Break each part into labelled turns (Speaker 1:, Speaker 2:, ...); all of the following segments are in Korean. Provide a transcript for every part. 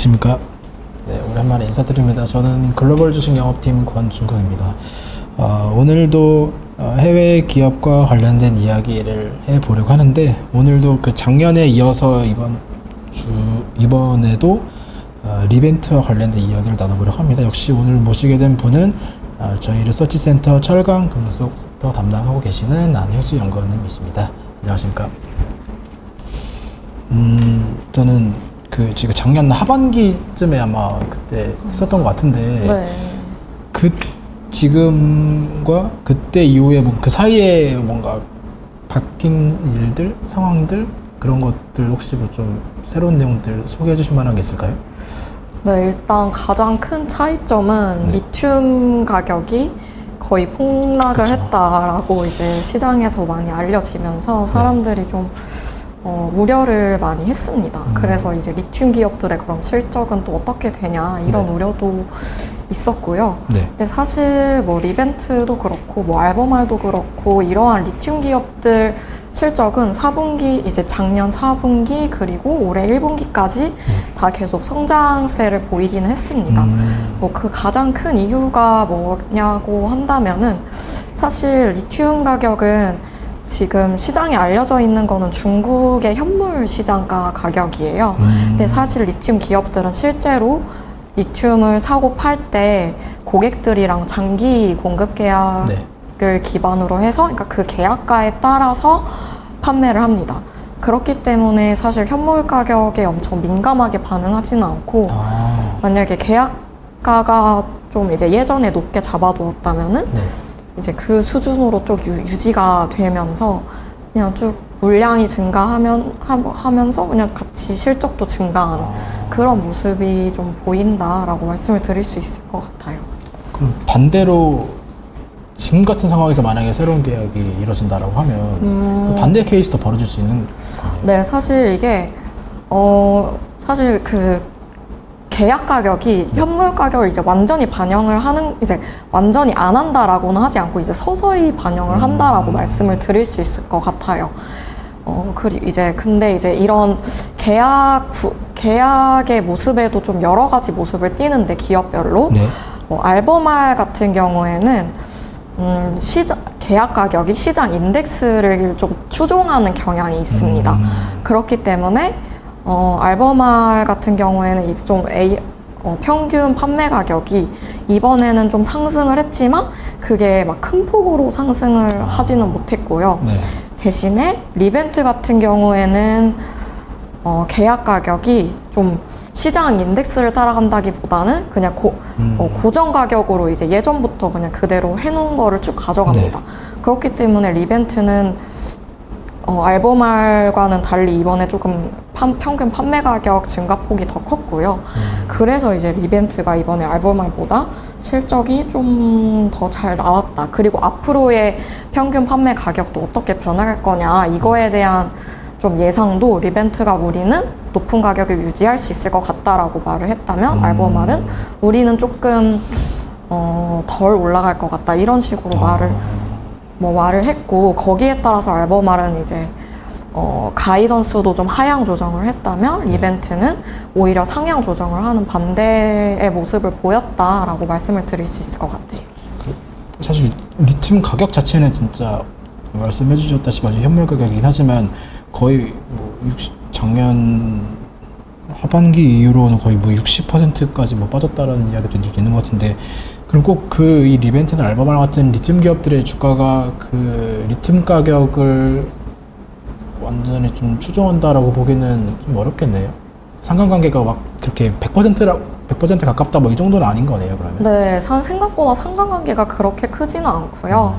Speaker 1: 안녕하십니까. 네, 오랜만에 인사드립니다. 저는 글로벌 주식 영업팀 권준국입니다. 오늘도 해외 기업과 관련된 이야기를 해보려고 하는데, 오늘도 그 작년에 이어서 이번에도 리벤트와 관련된 이야기를 나눠보려고 합니다. 역시 오늘 모시게 된 분은 저희 리서치센터 철강 금속 섹터 담당하고 계시는 안혜수 연구원님이십니다. 안녕하십니까. 저는 지금 작년 하반기쯤에 아마 그때 했었던 것 같은데,
Speaker 2: 네.
Speaker 1: 지금과 그때 이후에 그 사이에 뭔가 바뀐 일들, 상황들, 그런 것들 혹시 뭐 좀 새로운 내용들 소개해 주실 만한 게 있을까요?
Speaker 2: 네, 일단 가장 큰 차이점은 리튬 가격이 거의 폭락을
Speaker 1: 그쵸.
Speaker 2: 했다라고 이제 시장에서 많이 알려지면서 사람들이 좀 우려를 많이 했습니다. 그래서 이제 리튬 기업들의 그럼 실적은 또 어떻게 되냐 이런 우려도 있었고요.
Speaker 1: 네.
Speaker 2: 근데 사실 뭐 리벤트도 그렇고 뭐 알버말도 그렇고 이러한 리튬 기업들 실적은 4분기 이제 작년 4분기 그리고 올해 1분기까지 다 계속 성장세를 보이기는 했습니다. 뭐 그 가장 큰 이유가 뭐냐고 한다면은 사실 리튬 가격은 지금 시장에 알려져 있는 거는 중국의 현물 시장가 가격이에요. 근데 사실 리튬 기업들은 실제로 리튬을 사고 팔 때 고객들이랑 장기 공급 계약을 기반으로 해서, 그러니까 그 계약가에 따라서 판매를 합니다. 그렇기 때문에 사실 현물 가격에 엄청 민감하게 반응하지는 않고, 만약에 계약가가 좀 이제 예전에 높게 잡아두었다면은 이제 그 수준으로 쭉 유지가 되면서 그냥 쭉 물량이 증가하면서 그냥 같이 실적도 증가하는 그런 모습이 좀 보인다라고 말씀을 드릴 수 있을 것 같아요.
Speaker 1: 그럼 반대로 지금 같은 상황에서 만약에 새로운 계약이 이루어진다라고 하면 반대 케이스도 벌어질 수 있는 거예요?
Speaker 2: 네, 사실 이게 사실 그 계약 가격이 현물 가격을 이제 완전히 반영을 이제 완전히 안 한다라고는 하지 않고 이제 서서히 반영을 한다라고 말씀을 드릴 수 있을 것 같아요. 근데 이제 이런 계약의 모습에도 좀 여러 가지 모습을 띠는데 기업별로 알버말 같은 경우에는 계약 가격이 시장 인덱스를 좀 추종하는 경향이 있습니다. 그렇기 때문에 알버말 같은 경우에는 좀 평균 판매 가격이 이번에는 좀 상승을 했지만 그게 막 큰 폭으로 상승을 하지는 못했고요. 대신에 리벤트 같은 경우에는 계약 가격이 좀 시장 인덱스를 따라간다기보다는 그냥 고정 가격으로 이제 예전부터 그냥 그대로 해놓은 거를 쭉 가져갑니다. 그렇기 때문에 리벤트는 알버말과는 달리 이번에 조금 평균 판매 가격 증가폭이 더 컸고요. 그래서 이제 리벤트가 이번에 알버말보다 실적이 좀 더 잘 나왔다. 그리고 앞으로의 평균 판매 가격도 어떻게 변할 거냐 이거에 대한 좀 예상도 리벤트가 우리는 높은 가격을 유지할 수 있을 것 같다라고 말을 했다면 알버말은 우리는 조금 덜 올라갈 것 같다 이런 식으로 말을 했고, 거기에 따라서 알버말은 이제 가이던스도 좀 하향 조정을 했다면 리벤트는 오히려 상향 조정을 하는 반대의 모습을 보였다라고 말씀을 드릴 수 있을 것 같아요.
Speaker 1: 사실 리튬 가격 자체는 진짜 말씀해 주셨다시피 현물 가격이긴 하지만 거의 작년 하반기 이후로는 거의 60%까지 빠졌다라는 이야기도 있는 것 같은데, 그럼 꼭 이 리벤트나 알버말 같은 리튬 기업들의 주가가 그 리튬 가격을 완전히 좀 추종한다라고 보기는 좀 어렵겠네요. 상관관계가 막 그렇게 100% 가깝다 이 정도는 아닌 거네요, 그러면?
Speaker 2: 네, 생각보다 상관관계가 그렇게 크지는 않고요.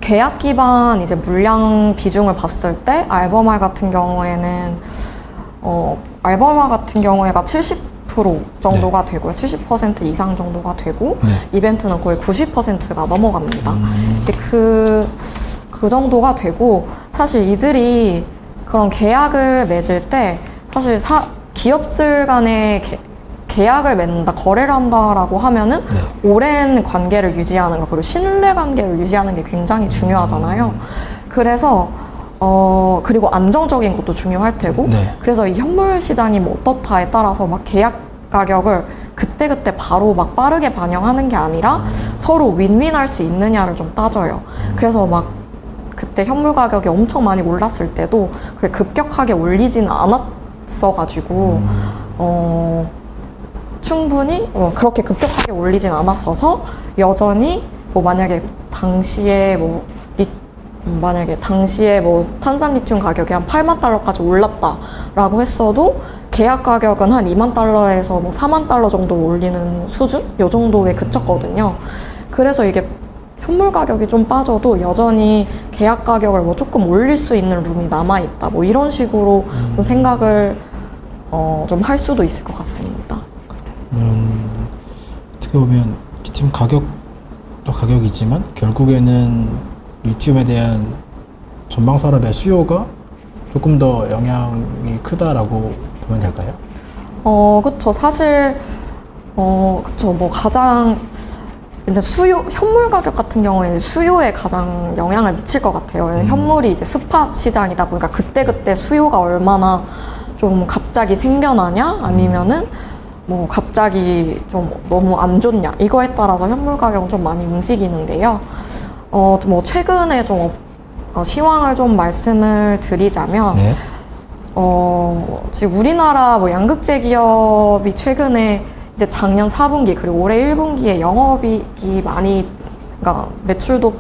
Speaker 2: 계약 기반 이제 물량 비중을 봤을 때 알버말 같은 경우에는 알버말 70% 정도가 되고요. 70% 이상 정도가 되고 이벤트는 거의 90%가 넘어갑니다. 이제 그 정도가 되고, 사실 이들이 그런 계약을 맺을 때 사실 기업들 간에 계약을 맺는다, 거래를 한다라고 하면은 오랜 관계를 유지하는 거, 그리고 신뢰 관계를 유지하는 게 굉장히 중요하잖아요. 그래서 그리고 안정적인 것도 중요할 테고
Speaker 1: 네.
Speaker 2: 그래서 이 현물 시장이 뭐 어떻다에 따라서 막 계약 가격을 그때그때 바로 막 빠르게 반영하는 게 아니라 서로 윈윈할 수 있느냐를 좀 따져요. 그래서 막 그때 현물 가격이 엄청 많이 올랐을 때도 그게 급격하게 올리지는 않았어가지고 충분히 그렇게 급격하게 올리진 않았어서 여전히 뭐 만약에 당시에 뭐 탄산 리튬 가격이 한 8만 달러까지 올랐다라고 했어도 계약 가격은 한 2만 달러에서 뭐 4만 달러 정도 올리는 수준? 요 정도에 그쳤거든요. 그래서 이게 현물 가격이 좀 빠져도 여전히 계약 가격을 뭐 조금 올릴 수 있는 룸이 남아있다. 뭐 이런 식으로 좀 생각을 좀 할 수도 있을 것 같습니다.
Speaker 1: 어떻게 보면 리튬 가격도 가격이지만 결국에는 리튬에 대한 전방 산업의 수요가 조금 더 영향이 크다라고 보면 될까요?
Speaker 2: 그쵸. 사실, 그쵸. 뭐 가장, 이제 현물 가격 같은 경우에는 수요에 가장 영향을 미칠 것 같아요. 현물이 이제 스팟 시장이다 보니까 그때그때 수요가 얼마나 좀 갑자기 생겨나냐? 아니면은 뭐 갑자기 좀 너무 안 좋냐? 이거에 따라서 현물 가격은 좀 많이 움직이는데요. 뭐 최근에 좀 시황을 좀 말씀을 드리자면,
Speaker 1: 네.
Speaker 2: 지금 우리나라 뭐 양극재 기업이 최근에 이제 작년 4분기 그리고 올해 1분기에 영업이익이 많이, 그러니까 매출도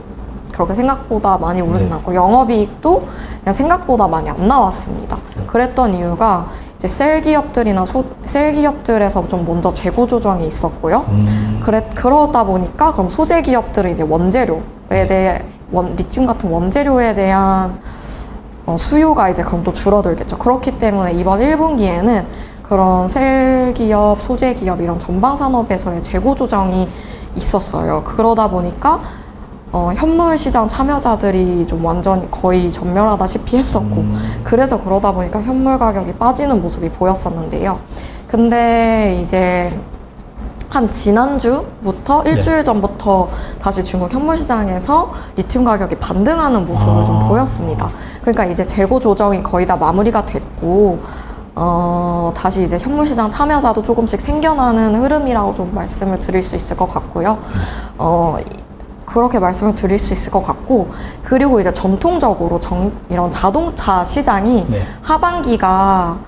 Speaker 2: 그렇게 생각보다 많이 오르진 않고 영업이익도 그냥 생각보다 많이 안 나왔습니다. 그랬던 이유가 이제 셀 기업들에서 좀 먼저 재고 조정이 있었고요. 그러다 보니까 그럼 소재 기업들은 이제 원재료에 대해 리튬 같은 원재료에 대한 수요가 이제 그럼 또 줄어들겠죠. 그렇기 때문에 이번 1분기에는 그런 셀 기업, 소재 기업 이런 전방 산업에서의 재고 조정이 있었어요. 그러다 보니까 현물 시장 참여자들이 좀 완전히 거의 전멸하다시피 했었고 그래서 그러다 보니까 현물 가격이 빠지는 모습이 보였었는데요. 근데 이제 한 지난주부터 일주일 전부터 다시 중국 현물 시장에서 리튬 가격이 반등하는 모습을 좀 보였습니다. 그러니까 이제 재고 조정이 거의 다 마무리가 됐고 다시 이제 현물 시장 참여자도 조금씩 생겨나는 흐름이라고 좀 말씀을 드릴 수 있을 것 같고요. 그렇게 말씀을 드릴 수 있을 것 같고 그리고 이제 전통적으로 이런 자동차 시장이
Speaker 1: 네.
Speaker 2: 하반기가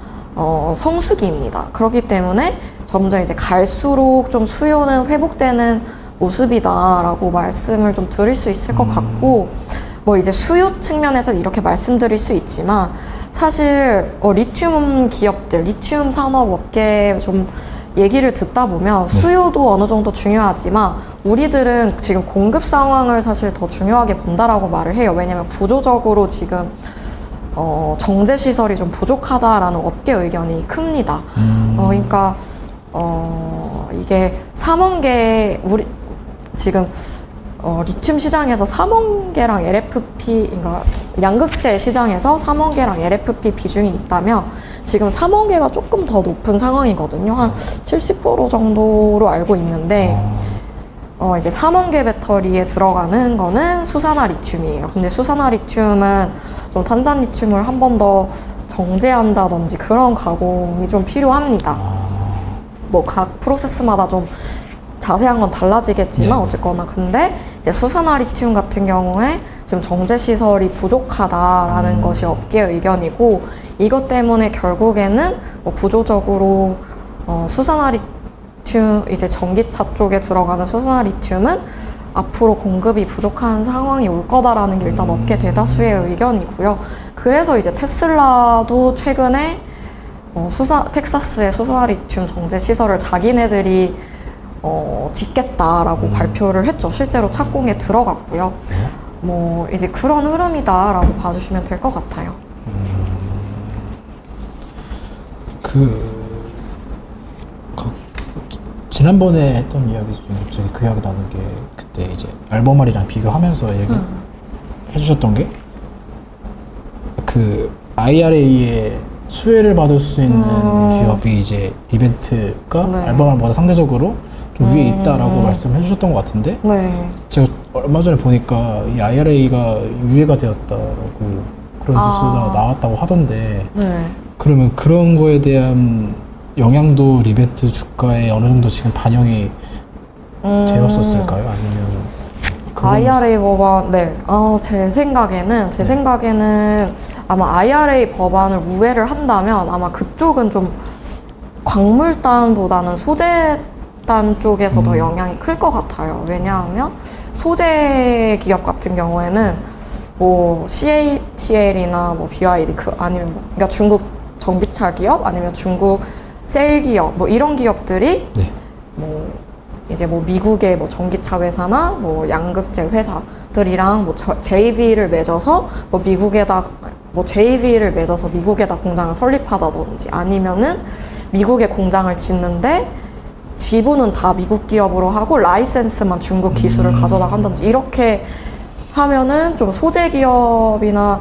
Speaker 2: 성수기입니다. 그렇기 때문에 점점 이제 갈수록 좀 수요는 회복되는 모습이다라고 말씀을 좀 드릴 수 있을 것 같고 뭐 이제 수요 측면에서 이렇게 말씀드릴 수 있지만 사실 리튬 기업들, 리튬 산업 업계 좀 얘기를 듣다 보면 수요도 어느 정도 중요하지만 우리들은 지금 공급 상황을 사실 더 중요하게 본다라고 말을 해요. 왜냐면 구조적으로 지금 정제 시설이 좀 부족하다라는 업계 의견이 큽니다. 그러니까 이게 삼원계 우리 지금 리튬 시장에서 삼원계랑 LFP, 그러니까 양극재 시장에서 삼원계랑 LFP 비중이 있다면 지금 삼원계가 조금 더 높은 상황이거든요. 한 70% 정도로 알고 있는데 이제 삼원계 배터리에 들어가는 거는 수산화 리튬이에요. 근데 수산화 리튬은 좀 탄산 리튬을 한 번 더 정제한다든지 그런 가공이 좀 필요합니다. 뭐 각 프로세스마다 좀 자세한 건 달라지겠지만
Speaker 1: 네.
Speaker 2: 어쨌거나 근데 이제 수산화 리튬 같은 경우에 지금 정제 시설이 부족하다라는 것이 업계 의견이고 이것 때문에 결국에는 뭐 구조적으로 수산화 리튬 이제 전기차 쪽에 들어가는 수산화 리튬은 앞으로 공급이 부족한 상황이 올 거다라는 게 일단 업계 대다수의 의견이고요. 그래서 이제 테슬라도 최근에 텍사스의 수산화 리튬 정제 시설을 자기네들이 짓겠다라고 발표를 했죠. 실제로 착공에 들어갔고요. 뭐 이제 그런 흐름이다라고 봐주시면 될 것 같아요.
Speaker 1: 지난번에 했던 이야기 중에 갑자기 그 이야기 나눈 게 그때 이제 알버말이랑 비교하면서 얘기 해주셨던 게 그 IRA에 수혜를 받을 수 있는 기업이 이제 리벤트가
Speaker 2: 네.
Speaker 1: 알버말보다 상대적으로 좀 위에 있다라고 말씀해 주셨던 것 같은데
Speaker 2: 네.
Speaker 1: 제가 얼마 전에 보니까 이 IRA가 유예가 되었다라고 그런 뉴스가 나왔다고 하던데
Speaker 2: 네.
Speaker 1: 그러면 그런 거에 대한 영향도 리벤트 주가에 어느 정도 지금 반영이 되었었을까요? 아니면
Speaker 2: IRA 법안, 네. 제 생각에는 아마 IRA 법안을 우회를 한다면 아마 그쪽은 좀 광물단보다는 소재단 쪽에서 더 영향이 클 것 같아요. 왜냐하면 소재 기업 같은 경우에는 뭐 CATL이나 뭐 BYD 아니면 그러니까 중국 전기차 기업 아니면 중국 셀 기업 뭐 이런 기업들이
Speaker 1: 네.
Speaker 2: 뭐 이제 뭐 미국의 뭐 전기차 회사나 뭐 양극재 회사들이랑 뭐 JV를 맺어서 뭐 미국에다 뭐 JV를 맺어서 미국에다 공장을 설립하다든지 아니면은 미국에 공장을 짓는데 지분은 다 미국 기업으로 하고 라이센스만 중국 기술을 가져다 간다든지 이렇게 하면은 좀 소재 기업이나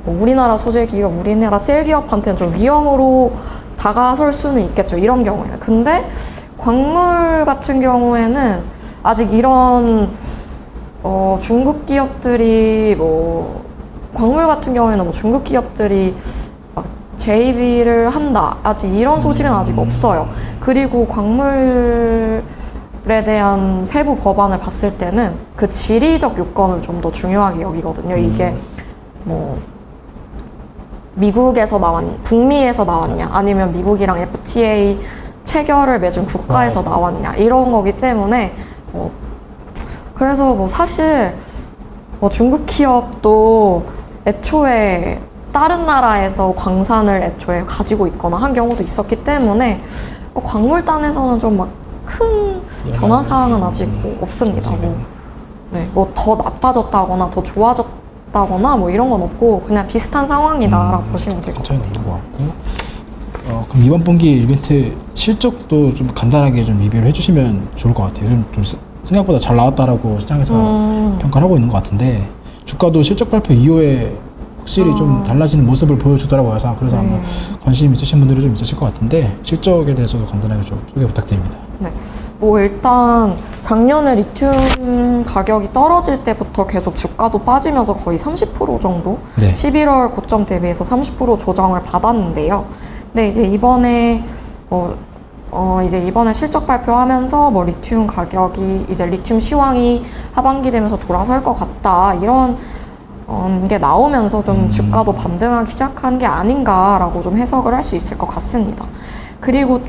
Speaker 2: 뭐 우리나라 소재 기업, 우리나라 셀 기업한테는 좀 위험으로 다가설 수는 있겠죠. 이런 경우에는. 근데 광물 같은 경우에는 아직 이런 중국 기업들이 뭐 광물 같은 경우에는 뭐 중국 기업들이 막 JV를 한다. 아직 이런 소식은 아직 없어요. 그리고 광물에 대한 세부 법안을 봤을 때는 그 지리적 요건을 좀 더 중요하게 여기거든요. 이게 뭐 미국에서 북미에서 나왔냐 아니면 미국이랑 FTA 체결을 맺은 국가에서 나왔냐 이런 거기 때문에 그래서 뭐 사실 뭐 중국 기업도 애초에 다른 나라에서 광산을 애초에 가지고 있거나 한 경우도 있었기 때문에 광물단에서는 좀 막 큰 변화 사항은 아직 뭐 없습니다. 뭐 더 나빠졌다거나 더 좋아졌다거나 뭐 이런 건 없고 그냥 비슷한 상황이다라고 보시면 될 것 같아요.
Speaker 1: 괜찮은 것 같고 그럼 이번 분기 이벤트 실적도 좀 간단하게 좀 리뷰를 해주시면 좋을 것 같아요. 좀 생각보다 잘 나왔다라고 시장에서 평가를 하고 있는 것 같은데 주가도 실적 발표 이후에 확실히 좀 달라지는 모습을 보여주더라고요. 그래서 아마 관심 있으신 분들이 좀 있으실 것 같은데 실적에 대해서도 간단하게 좀 소개 부탁드립니다.
Speaker 2: 네, 뭐 일단 작년에 리튬 가격이 떨어질 때부터 계속 주가도 빠지면서 거의 30% 정도 11월 고점 대비해서 30% 조정을 받았는데요. 근데 이제 이번에 이번에 실적 발표하면서 뭐 리튬 가격이 이제 리튬 시황이 하반기 되면서 돌아설 것 같다 이런 게 나오면서 좀 주가도 반등하기 시작한 게 아닌가라고 좀 해석을 할 수 있을 것 같습니다. 그리고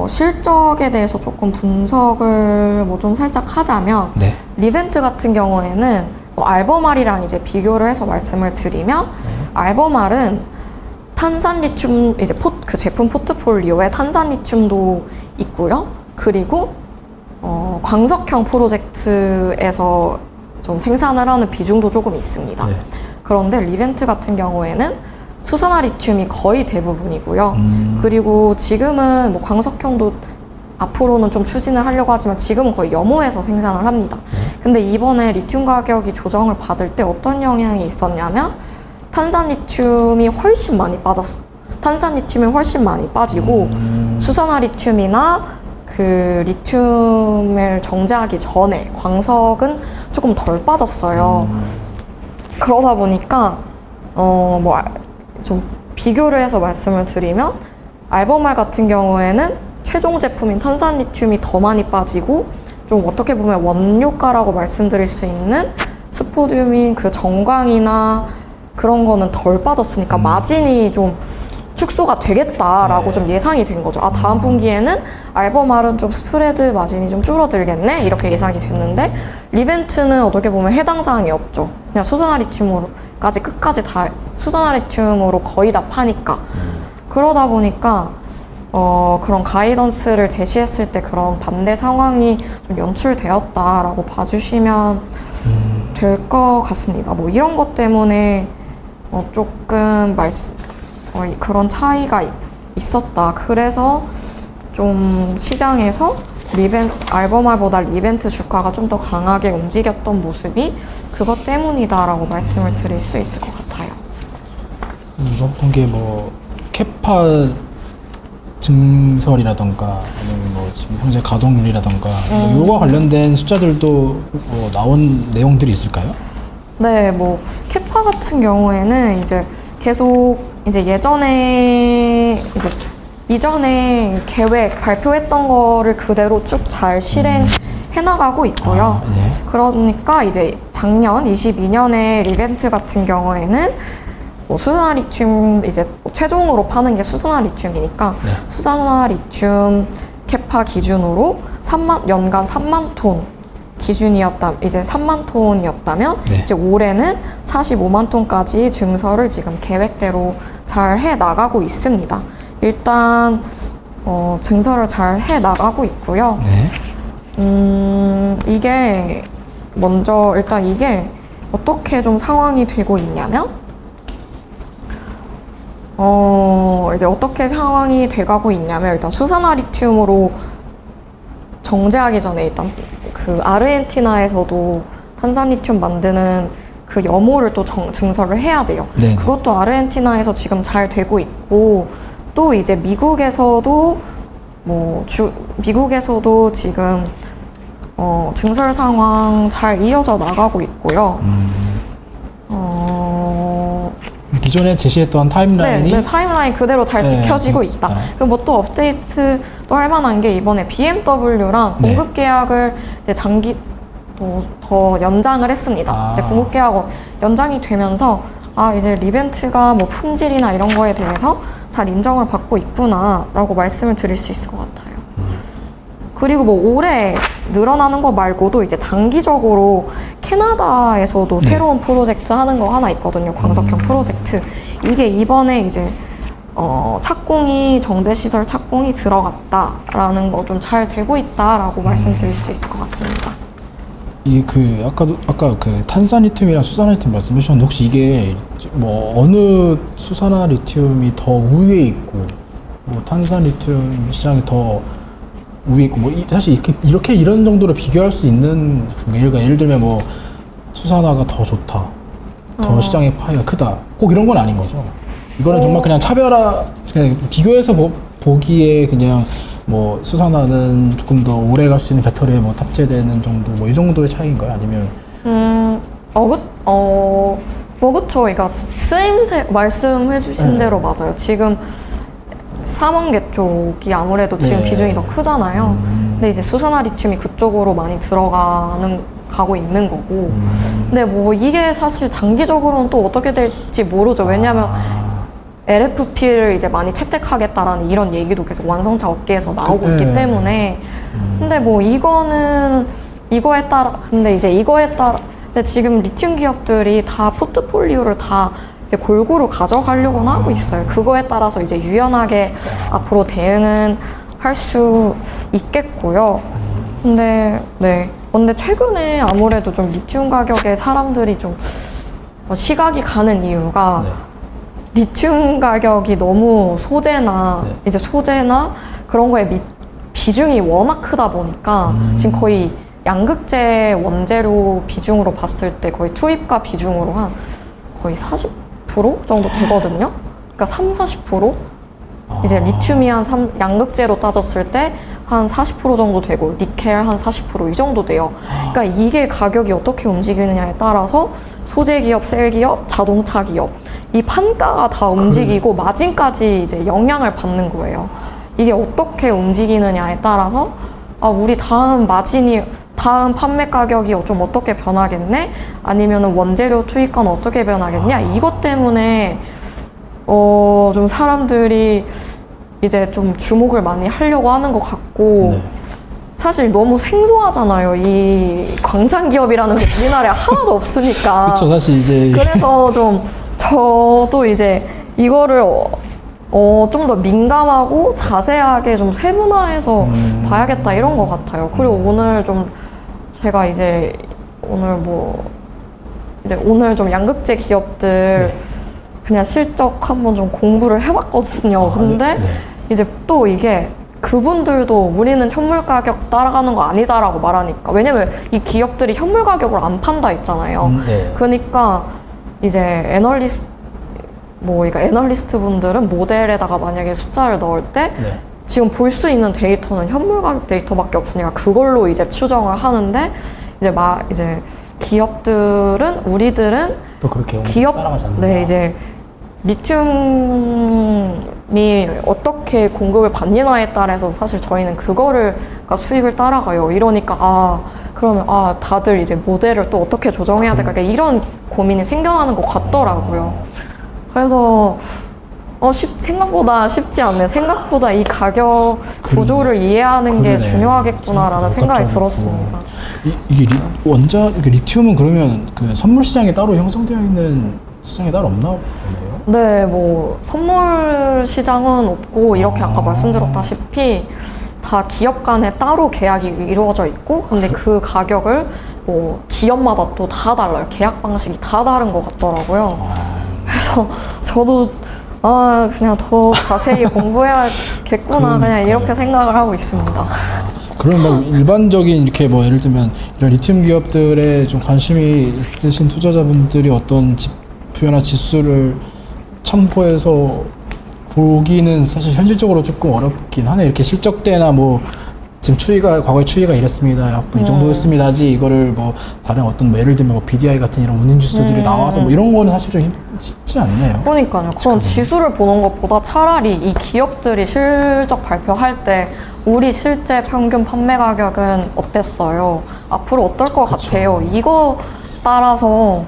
Speaker 2: 실적에 대해서 조금 분석을 뭐 좀 살짝 하자면 리벤트 같은 경우에는 뭐 알버말이랑 이제 비교를 해서 말씀을 드리면 알버말은 탄산 리튬 이제 그 제품 포트폴리오에 탄산 리튬도 있고요. 그리고 광석형 프로젝트에서 좀 생산을 하는 비중도 조금 있습니다. 그런데 리벤트 같은 경우에는 수산화 리튬이 거의 대부분이고요. 그리고 지금은 뭐 광석형도 앞으로는 좀 추진을 하려고 하지만 지금은 거의 염호에서 생산을 합니다. 근데 이번에 리튬 가격이 조정을 받을 때 어떤 영향이 있었냐면 탄산 리튬이 훨씬 많이 빠졌어. 탄산 리튬이 훨씬 많이 빠지고 수산화 리튬이나 그 리튬을 정제하기 전에 광석은 조금 덜 빠졌어요. 그러다 보니까 뭐 좀 비교를 해서 말씀을 드리면 알버말 같은 경우에는 최종 제품인 탄산 리튬이 더 많이 빠지고 좀 어떻게 보면 원료가라고 말씀드릴 수 있는 스포듐인 그 정광이나 그런 거는 덜 빠졌으니까 마진이 좀 축소가 되겠다라고 좀 예상이 된 거죠. 다음 분기에는 알버말은 좀 스프레드 마진이 좀 줄어들겠네? 이렇게 예상이 됐는데 리벤트는 어떻게 보면 해당 사항이 없죠. 그냥 수산화 리튬으로까지 끝까지 다 수산화 리튬으로 거의 다 파니까. 그러다 보니까 그런 가이던스를 제시했을 때 그런 반대 상황이 좀 연출되었다라고 봐주시면 될 것 같습니다. 뭐 이런 것 때문에 조금 그런 차이가 있었다. 그래서 좀 시장에서 알버말보다 리벤트 주가가 좀 더 강하게 움직였던 모습이 그것 때문이다라고 말씀을 드릴 수 있을 것 같아요.
Speaker 1: 이번 분기에 뭐 캐파 증설이라던가 아니면 뭐 지금 현재 가동률이라던가 뭐 이거와 관련된 숫자들도 뭐 나온 내용들이 있을까요?
Speaker 2: 네, 뭐 캐파 같은 경우에는 이제 계속 이제 이전에 계획 발표했던 거를 그대로 쭉 잘 실행해 나가고 있고요.
Speaker 1: 아, 네.
Speaker 2: 그러니까 이제 작년 22년에 리벤트 같은 경우에는 뭐 수산화 리튬 이제 뭐 최종으로 파는 게 수산화 리튬이니까
Speaker 1: 네.
Speaker 2: 수산화 리튬 캐파 기준으로 연간 3만 톤 이제 3만 톤이었다면
Speaker 1: 네.
Speaker 2: 이제 올해는 45만 톤까지 증설을 지금 계획대로 잘 해 나가고 있습니다. 일단 증설을 잘 해 나가고 있고요.
Speaker 1: 네.
Speaker 2: 이게 먼저 일단 이게 어떻게 좀 상황이 되고 있냐면 이게 어떻게 상황이 돼가고 있냐면 일단 수산화 리튬으로 정제하기 전에 일단 그 아르헨티나에서도 탄산리튬 만드는 그 염호를 또 증설을 해야 돼요.
Speaker 1: 네네.
Speaker 2: 그것도 아르헨티나에서 지금 잘 되고 있고 또 이제 미국에서도 미국에서도 지금 증설 상황 잘 이어져 나가고 있고요.
Speaker 1: 기존에 제시했던 타임라인이
Speaker 2: 네, 타임라인 그대로 잘
Speaker 1: 네,
Speaker 2: 지켜지고
Speaker 1: 그렇다.
Speaker 2: 있다. 그리고 뭐 또 업데이트 또 할 만한 게 이번에 BMW랑
Speaker 1: 네.
Speaker 2: 공급 계약을 이제 더 연장을 했습니다.
Speaker 1: 아.
Speaker 2: 이제 공급 계약 연장이 되면서 이제 리벤트가 뭐 품질이나 이런 거에 대해서 잘 인정을 받고 있구나라고 말씀을 드릴 수 있을 것 같아요. 그리고 뭐 올해 늘어나는 거 말고도 이제 장기적으로 캐나다에서도
Speaker 1: 네.
Speaker 2: 새로운 프로젝트 하는 거 하나 있거든요. 광석형 프로젝트. 이게 이번에 이제 정제시설 착공이 들어갔다라는 거 좀 잘 되고 있다라고 말씀드릴 수 있을 것 같습니다.
Speaker 1: 이게 아까 그 탄산리튬이랑 수산화리튬 말씀해 주셨는데 혹시 이게 뭐 어느 수산화리튬이 더 우위에 있고 뭐 탄산리튬 시장이 더 우위에 있고 뭐 사실 이렇게 이런 정도로 비교할 수 있는 예를 들면 뭐 수산화가 더 좋다, 더 시장의 파이가 크다, 꼭 이런 건 아닌 거죠. 이거는 정말 그냥 그냥 비교해서 보기에 그냥 뭐 수산화는 조금 더 오래 갈 수 있는 배터리에 뭐 탑재되는 정도 뭐 이 정도의 차이인가요? 아니면
Speaker 2: 그쵸. 그러니까 쓰임새 말씀해 주신
Speaker 1: 네.
Speaker 2: 대로 맞아요. 지금 삼원계 쪽이 아무래도 지금
Speaker 1: 네.
Speaker 2: 비중이 더 크잖아요. 근데 이제 수산화 리튬이 그쪽으로 많이 가고 있는 거고. 근데 뭐 이게 사실 장기적으로는 또 어떻게 될지 모르죠. 왜냐면 LFP를 이제 많이 채택하겠다라는 이런 얘기도 계속 완성차 업계에서 나오고
Speaker 1: 네.
Speaker 2: 있기 때문에. 근데 뭐 근데 지금 리튬 기업들이 다 포트폴리오를 다 이제 골고루 가져가려고는 하고 있어요. 그거에 따라서 이제 유연하게 앞으로 대응은 할 수 있겠고요. 근데 최근에 아무래도 좀 리튬 가격에 사람들이 좀 시각이 가는 이유가
Speaker 1: 네.
Speaker 2: 리튬 가격이 너무 소재나 그런 거에 비중이 워낙 크다 보니까 지금 거의 양극재 원재료 비중으로 봤을 때 거의 투입가 비중으로 한 거의 40% 정도 되거든요. 그러니까 30-40%? 이제 리튬이 양극재로 따졌을 때 한 40% 정도 되고 니켈 한 40% 이 정도 돼요. 그러니까 이게 가격이 어떻게 움직이느냐에 따라서 소재 기업, 셀 기업, 자동차 기업 이 판가가 다 움직이고 마진까지 이제 영향을 받는 거예요. 이게 어떻게 움직이느냐에 따라서 우리 다음 판매 가격이 좀 어떻게 변하겠네? 아니면은 원재료 투입가는 어떻게 변하겠냐? 이것 때문에 좀 사람들이 이제 좀 주목을 많이 하려고 하는 것 같고
Speaker 1: 네.
Speaker 2: 사실 너무 생소하잖아요. 이 광산 기업이라는 게 우리나라에 하나도 없으니까.
Speaker 1: 그렇죠. 사실 이제
Speaker 2: 그래서 좀 저도 이제 이거를 좀 더 민감하고 자세하게 좀 세분화해서 봐야겠다 이런 것 같아요. 그리고 오늘 좀 제가 오늘 좀 양극재 기업들 그냥 실적 한번 좀 공부를 해봤거든요. 근데
Speaker 1: 네.
Speaker 2: 이제 또 이게 그분들도 우리는 현물 가격 따라가는 거 아니다라고 말하니까 왜냐면 이 기업들이 현물 가격으로 안 판다 했잖아요.
Speaker 1: 네.
Speaker 2: 그러니까 이제 애널리스트 분들은 모델에다가 만약에 숫자를 넣을 때
Speaker 1: 네.
Speaker 2: 지금 볼 수 있는 데이터는 현물 가격 데이터밖에 없으니까 그걸로 이제 추정을 하는데 이제 기업들은 우리들은
Speaker 1: 또 그렇게 따라가지 않는다.
Speaker 2: 네, 이제 리튬이 어떻게 공급을 받느냐에 따라서 사실 저희는 그러니까 수익을 따라가요. 이러니까 그러면 다들 이제 모델을 또 어떻게 조정해야 될까 이런 고민이 생겨나는 것 같더라고요. 그래서 생각보다 쉽지 않네. 생각보다 이 가격 구조를 이해하는 게 중요하겠구나라는 생각이 들었습니다.
Speaker 1: 이게 리튬은 그러면 그 선물 시장에 따로 형성되어 있는 시장이 따로 없나 보네요?
Speaker 2: 네, 뭐 선물 시장은 없고 이렇게 아까 말씀드렸다시피 다 기업 간에 따로 계약이 이루어져 있고 근데 그 가격을 뭐 기업마다 또 다 달라요. 계약 방식이 다 다른 것 같더라고요. 그래서 저도 그냥 더 자세히 공부해야겠구나 그냥 이렇게 생각을 하고 있습니다.
Speaker 1: 그럼 뭐 일반적인 이렇게 뭐 예를 들면 이런 리튬 기업들에 좀 관심이 있으신 투자자분들이 어떤 지표나 지수를 참고해서 보기는 사실 현실적으로 조금 어렵긴 하네. 이렇게 실적대나 뭐 지금 과거에 추이가 이랬습니다. 이 정도였습니다. 하지 이거를 뭐 다른 어떤 예를 들면 뭐 BDI 같은 이런 운임 지수들이 나와서 뭐 이런 거는 사실 좀 쉽지 않네요.
Speaker 2: 그러니까요. 그런 지수를 보는 것보다 차라리 이 기업들이 실적 발표할 때 우리 실제 평균 판매 가격은 어땠어요? 앞으로 어떨 것 같아요? 이거 따라서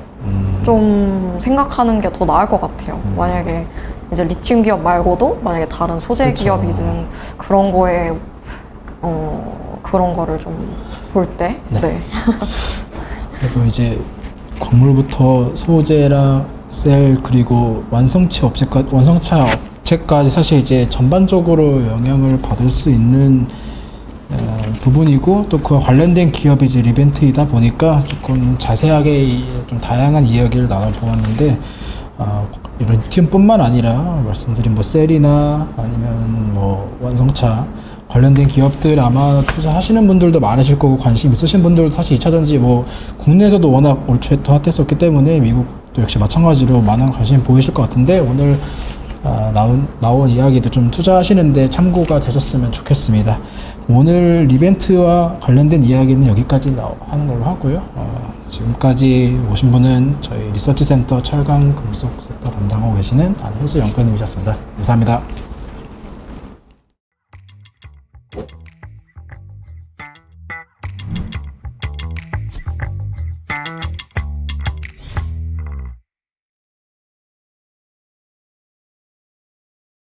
Speaker 2: 좀 생각하는 게 더 나을 것 같아요. 만약에 이제 리튬 기업 말고도 만약에 다른 소재 기업이든 그런 거에 그런 거를 좀 볼 때. 네.
Speaker 1: 그리고 이제 광물부터 소재랑 셀 그리고 완성차 업체까지 사실 이제 전반적으로 영향을 받을 수 있는 부분이고 또 그와 관련된 기업이 이제 리벤트이다 보니까 조금 자세하게 좀 다양한 이야기를 나눠보았는데 이런 리튬뿐만 아니라 말씀드린 뭐 셀이나 아니면 뭐 완성차 관련된 기업들 아마 투자하시는 분들도 많으실 거고 관심 있으신 분들도 사실 2차전지 뭐 국내에서도 워낙 올 초에 또 핫했었기 때문에 미국도 역시 마찬가지로 많은 관심 보이실 것 같은데 오늘 나온 이야기도 좀 투자하시는데 참고가 되셨으면 좋겠습니다. 오늘 리벤트와 관련된 이야기는 여기까지 하는 걸로 하고요. 지금까지 오신 분은 저희 리서치센터 철강 금속섹터 담당하고 계시는 안효수 연구원님이셨습니다. 감사합니다.